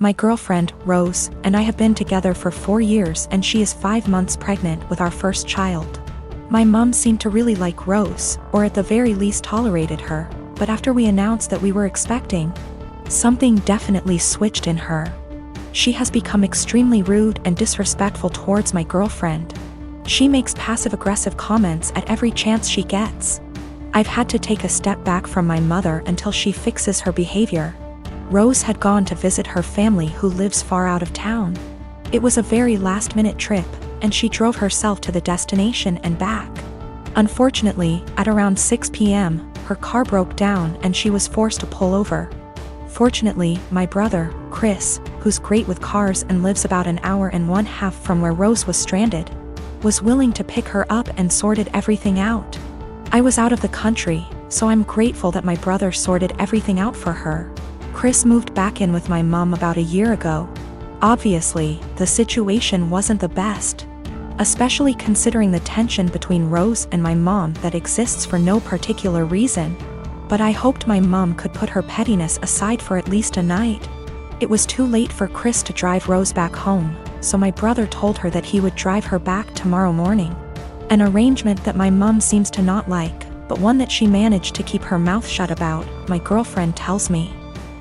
My girlfriend, Rose, and I have been together for 4 years and she is 5 months pregnant with our first child. My mom seemed to really like Rose, or at the very least tolerated her, but after we announced that we were expecting, something definitely switched in her. She has become extremely rude and disrespectful towards my girlfriend. She makes passive-aggressive comments at every chance she gets. I've had to take a step back from my mother until she fixes her behavior. Rose had gone to visit her family who lives far out of town. It was a very last-minute trip, and she drove herself to the destination and back. Unfortunately, at around 6 p.m., her car broke down and she was forced to pull over. Fortunately, my brother, Chris, who's great with cars and lives about an hour and 1/2 from where Rose was stranded, was willing to pick her up and sorted everything out. I was out of the country, so I'm grateful that my brother sorted everything out for her. Chris moved back in with my mom about a year ago. Obviously, the situation wasn't the best, especially considering the tension between Rose and my mom that exists for no particular reason. But I hoped my mom could put her pettiness aside for at least a night. It was too late for Chris to drive Rose back home, so my brother told her that he would drive her back tomorrow morning. An arrangement that my mom seems to not like, but one that she managed to keep her mouth shut about, my girlfriend tells me.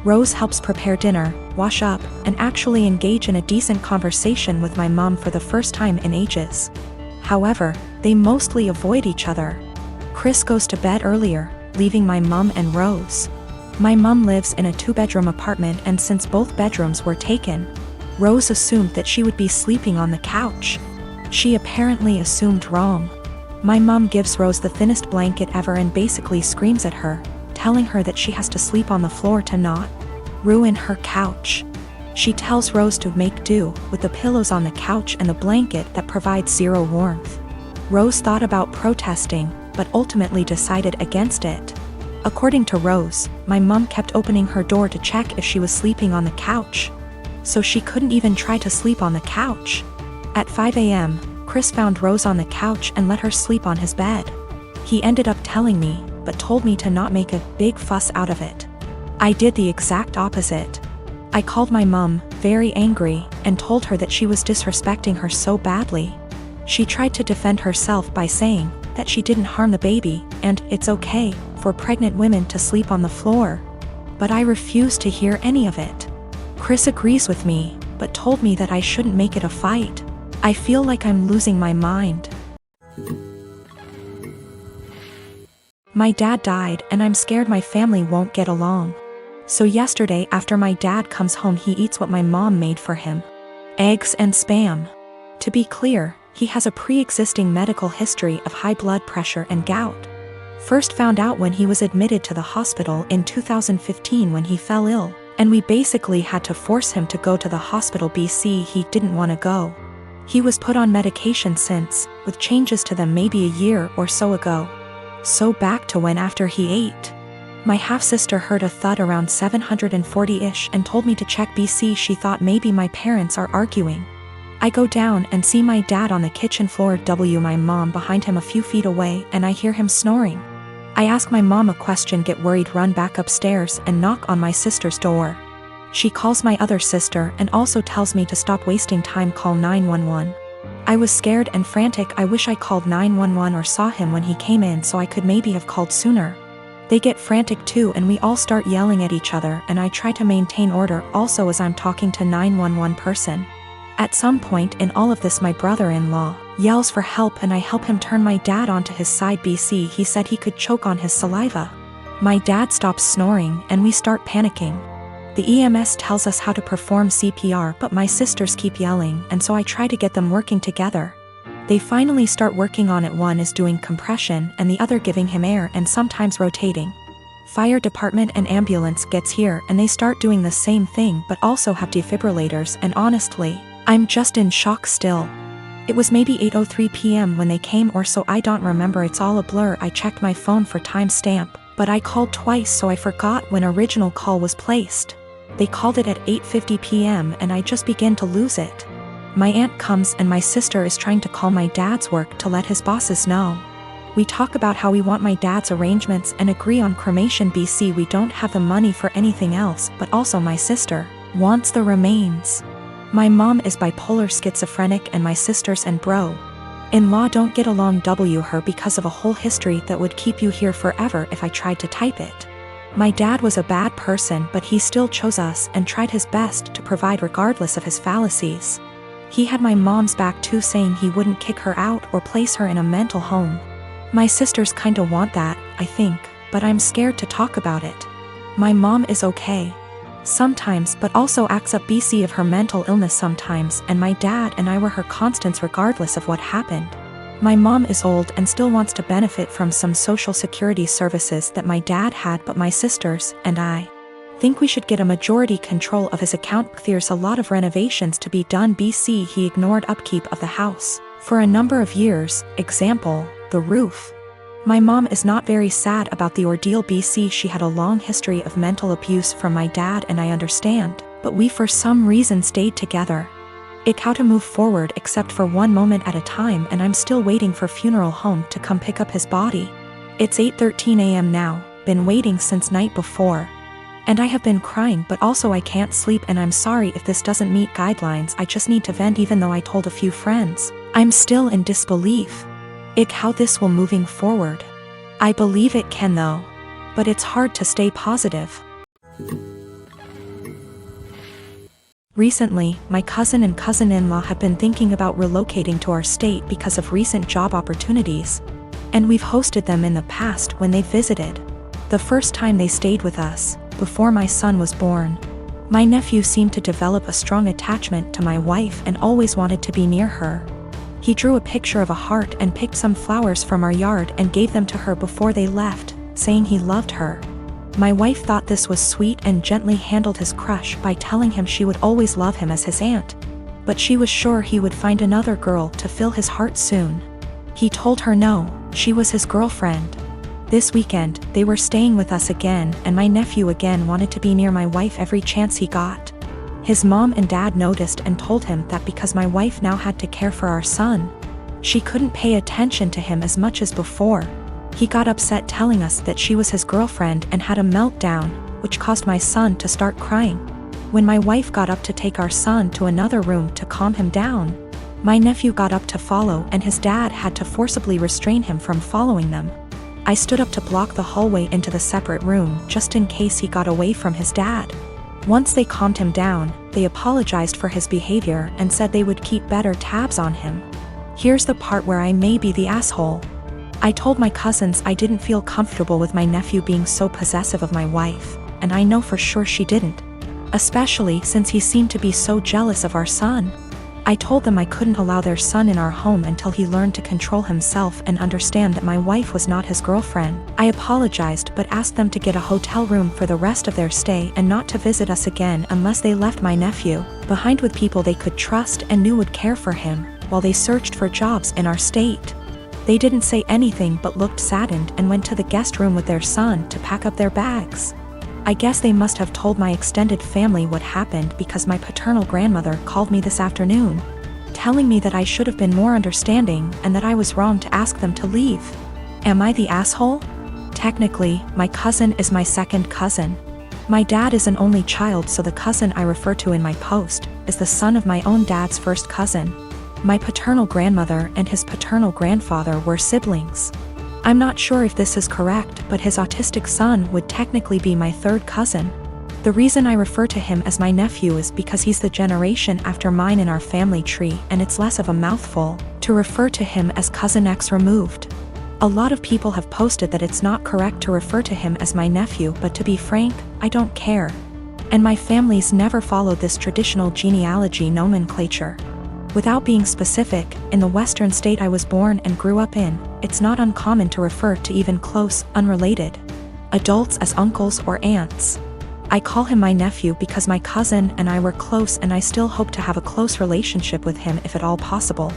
Rose helps prepare dinner, wash up, and actually engage in a decent conversation with my mom for the first time in ages. However, they mostly avoid each other. Chris goes to bed earlier, leaving my mom and Rose. My mom lives in a 2-bedroom apartment, and since both bedrooms were taken, Rose assumed that she would be sleeping on the couch. She apparently assumed wrong. My mom gives Rose the thinnest blanket ever and basically screams at her, telling her that she has to sleep on the floor to not ruin her couch. She tells Rose to make do with the pillows on the couch and the blanket that provides zero warmth. Rose thought about protesting, but ultimately decided against it. According to Rose, my mom kept opening her door to check if she was sleeping on the couch, so she couldn't even try to sleep on the couch. At 5 a.m., Chris found Rose on the couch and let her sleep on his bed. He ended up telling me, but told me to not make a big fuss out of it. I did the exact opposite. I called my mom, very angry, and told her that she was disrespecting her so badly. She tried to defend herself by saying that she didn't harm the baby, and it's okay for pregnant women to sleep on the floor. But I refused to hear any of it. Chris agrees with me, but told me that I shouldn't make it a fight. I feel like I'm losing my mind. My dad died and I'm scared my family won't get along. So yesterday after my dad comes home he eats what my mom made for him. Eggs and Spam. To be clear, he has a pre-existing medical history of high blood pressure and gout. First found out when he was admitted to the hospital in 2015 when he fell ill, and we basically had to force him to go to the hospital BC he didn't want to go. He was put on medication since, with changes to them maybe a year or so ago. So back to when after he ate. My half-sister heard a thud around 740-ish and told me to check BC. She thought maybe my parents are arguing. I go down and see my dad on the kitchen floor my mom behind him a few feet away and I hear him snoring. I ask my mom a question, get worried, run back upstairs and knock on my sister's door. She calls my other sister and also tells me to stop wasting time, call 911. I was scared and frantic. I wish I called 911 or saw him when he came in so I could maybe have called sooner. They get frantic too and we all start yelling at each other and I try to maintain order also as I'm talking to 911 person. At some point in all of this my brother-in-law yells for help and I help him turn my dad onto his side. BC he said he could choke on his saliva. My dad stops snoring and we start panicking. The EMS tells us how to perform CPR but my sisters keep yelling and so I try to get them working together. They finally start working on it. One is doing compression and the other giving him air and sometimes rotating. Fire department and ambulance gets here and they start doing the same thing but also have defibrillators and honestly, I'm just in shock still. It was maybe 8:03 p.m. when they came or so, I don't remember, it's all a blur. I checked my phone for timestamp, but I called twice so I forgot when original call was placed. They called it at 8:50 p.m. and I just began to lose it. My aunt comes and my sister is trying to call my dad's work to let his bosses know. We talk about how we want my dad's arrangements and agree on cremation. BC we don't have the money for anything else, but also my sister Wants the remains. My mom is bipolar schizophrenic and my sisters and bro-in-law don't get along her because of a whole history that would keep you here forever if I tried to type it. My dad was a bad person but he still chose us and tried his best to provide regardless of his fallacies. He had my mom's back too, saying he wouldn't kick her out or place her in a mental home. My sisters kinda want that, I think, but I'm scared to talk about it. My mom is okay sometimes but also acts up BC of her mental illness sometimes, and my dad and I were her constants regardless of what happened. My mom is old and still wants to benefit from some social security services that my dad had, but my sisters and I think we should get a majority control of his account. There's a lot of renovations to be done BC. He ignored upkeep of the house for a number of years, example, the roof. My mom is not very sad about the ordeal BC. She had a long history of mental abuse from my dad and I understand, but we for some reason stayed together. It how to move forward except for one moment at a time, and I'm still waiting for funeral home to come pick up his body. It's 8:13 a.m. now, been waiting since night before. And I have been crying but also I can't sleep, and I'm sorry if this doesn't meet guidelines. I just need to vent even though I told a few friends. I'm still in disbelief. How this will moving forward. I believe it can though. But it's hard to stay positive. Recently, my cousin and cousin-in-law have been thinking about relocating to our state because of recent job opportunities. And we've hosted them in the past when they visited. The first time they stayed with us, before my son was born. My nephew seemed to develop a strong attachment to my wife and always wanted to be near her. He drew a picture of a heart and picked some flowers from our yard and gave them to her before they left, saying he loved her. My wife thought this was sweet and gently handled his crush by telling him she would always love him as his aunt. But she was sure he would find another girl to fill his heart soon. He told her no, she was his girlfriend. This weekend, they were staying with us again, and my nephew again wanted to be near my wife every chance he got. His mom and dad noticed and told him that because my wife now had to care for our son, she couldn't pay attention to him as much as before. He got upset telling us that she was his girlfriend and had a meltdown, which caused my son to start crying. When my wife got up to take our son to another room to calm him down, my nephew got up to follow and his dad had to forcibly restrain him from following them. I stood up to block the hallway into the separate room just in case he got away from his dad. Once they calmed him down, they apologized for his behavior and said they would keep better tabs on him. Here's the part where I may be the asshole. I told my cousins I didn't feel comfortable with my nephew being so possessive of my wife, and I know for sure she didn't. Especially since he seemed to be so jealous of our son. I told them I couldn't allow their son in our home until he learned to control himself and understand that my wife was not his girlfriend. I apologized but asked them to get a hotel room for the rest of their stay and not to visit us again unless they left my nephew behind with people they could trust and knew would care for him, while they searched for jobs in our state. They didn't say anything but looked saddened and went to the guest room with their son to pack up their bags. I guess they must have told my extended family what happened because my paternal grandmother called me this afternoon, telling me that I should have been more understanding and that I was wrong to ask them to leave. Am I the asshole? Technically, my cousin is my second cousin. My dad is an only child, so the cousin I refer to in my post is the son of my own dad's first cousin. My paternal grandmother and his paternal grandfather were siblings. I'm not sure if this is correct, but his autistic son would technically be my third cousin. The reason I refer to him as my nephew is because he's the generation after mine in our family tree, and it's less of a mouthful to refer to him as cousin X removed. A lot of people have posted that it's not correct to refer to him as my nephew, but to be frank, I don't care. And my family's never followed this traditional genealogy nomenclature. Without being specific, in the western state I was born and grew up in, it's not uncommon to refer to even close, unrelated adults as uncles or aunts. I call him my nephew because my cousin and I were close, and I still hope to have a close relationship with him if at all possible.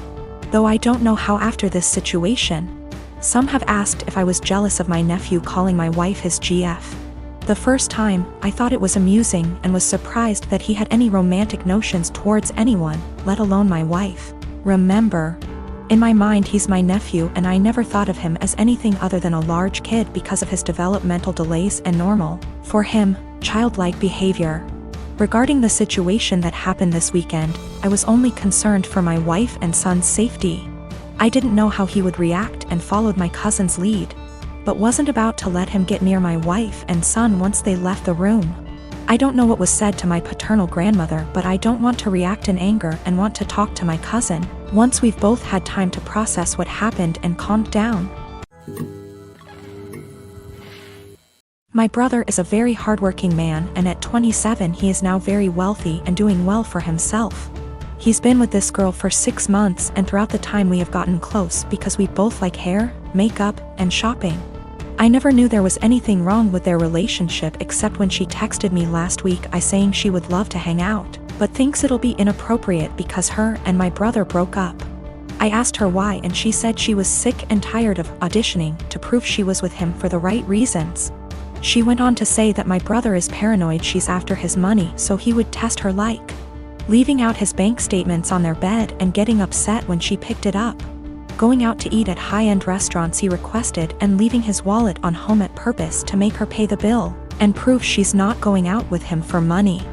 Though I don't know how after this situation. Some have asked if I was jealous of my nephew calling my wife his GF. The first time, I thought it was amusing and was surprised that he had any romantic notions towards anyone, let alone my wife. Remember, in my mind he's my nephew and I never thought of him as anything other than a large kid because of his developmental delays and normal, for him, childlike behavior. Regarding the situation that happened this weekend, I was only concerned for my wife and son's safety. I didn't know how he would react and followed my cousin's lead, but wasn't about to let him get near my wife and son once they left the room. I don't know what was said to my paternal grandmother, but I don't want to react in anger and want to talk to my cousin once we've both had time to process what happened and calmed down. My brother is a very hardworking man, and at 27 he is now very wealthy and doing well for himself. He's been with this girl for 6 months, and throughout the time we have gotten close because we both like hair, makeup, and shopping. I never knew there was anything wrong with their relationship except when she texted me last week saying she would love to hang out, but thinks it'll be inappropriate because her and my brother broke up. I asked her why, and she said she was sick and tired of auditioning to prove she was with him for the right reasons. She went on to say that my brother is paranoid she's after his money, so he would test her, like leaving out his bank statements on their bed and getting upset when she picked it up, going out to eat at high-end restaurants he requested and leaving his wallet on home at purpose to make her pay the bill and prove she's not going out with him for money,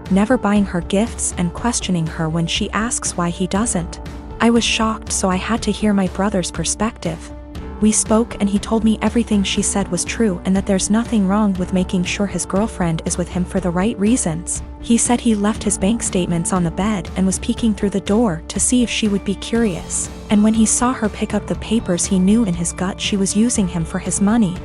never buying her gifts and questioning her when she asks why he doesn't. I was shocked, so I had to hear my brother's perspective. We spoke and he told me everything she said was true and that there's nothing wrong with making sure his girlfriend is with him for the right reasons. He said he left his bank statements on the bed and was peeking through the door to see if she would be curious, and when he saw her pick up the papers he knew in his gut she was using him for his money.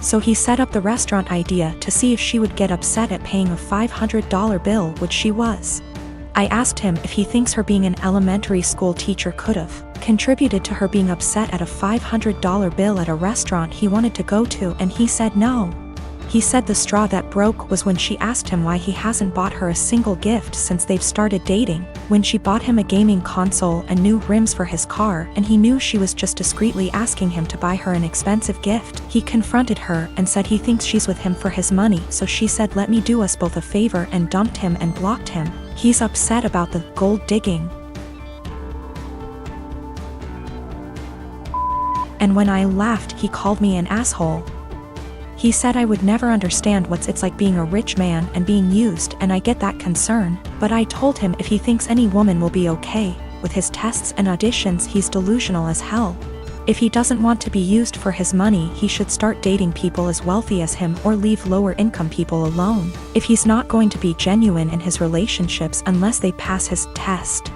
So he set up the restaurant idea to see if she would get upset at paying a $500 bill, which she was. I asked him if he thinks her being an elementary school teacher could have contributed to her being upset at a $500 bill at a restaurant he wanted to go to, and he said no. He said the straw that broke was when she asked him why he hasn't bought her a single gift since they've started dating, when she bought him a gaming console and new rims for his car, and he knew she was just discreetly asking him to buy her an expensive gift. He confronted her and said he thinks she's with him for his money, so she said let me do us both a favor and dumped him and blocked him. He's upset about the gold digging. And when I laughed, he called me an asshole. He said I would never understand what it's like being a rich man and being used, and I get that concern, but I told him if he thinks any woman will be okay with his tests and auditions, he's delusional as hell. If he doesn't want to be used for his money, he should start dating people as wealthy as him or leave lower income people alone if he's not going to be genuine in his relationships unless they pass his test.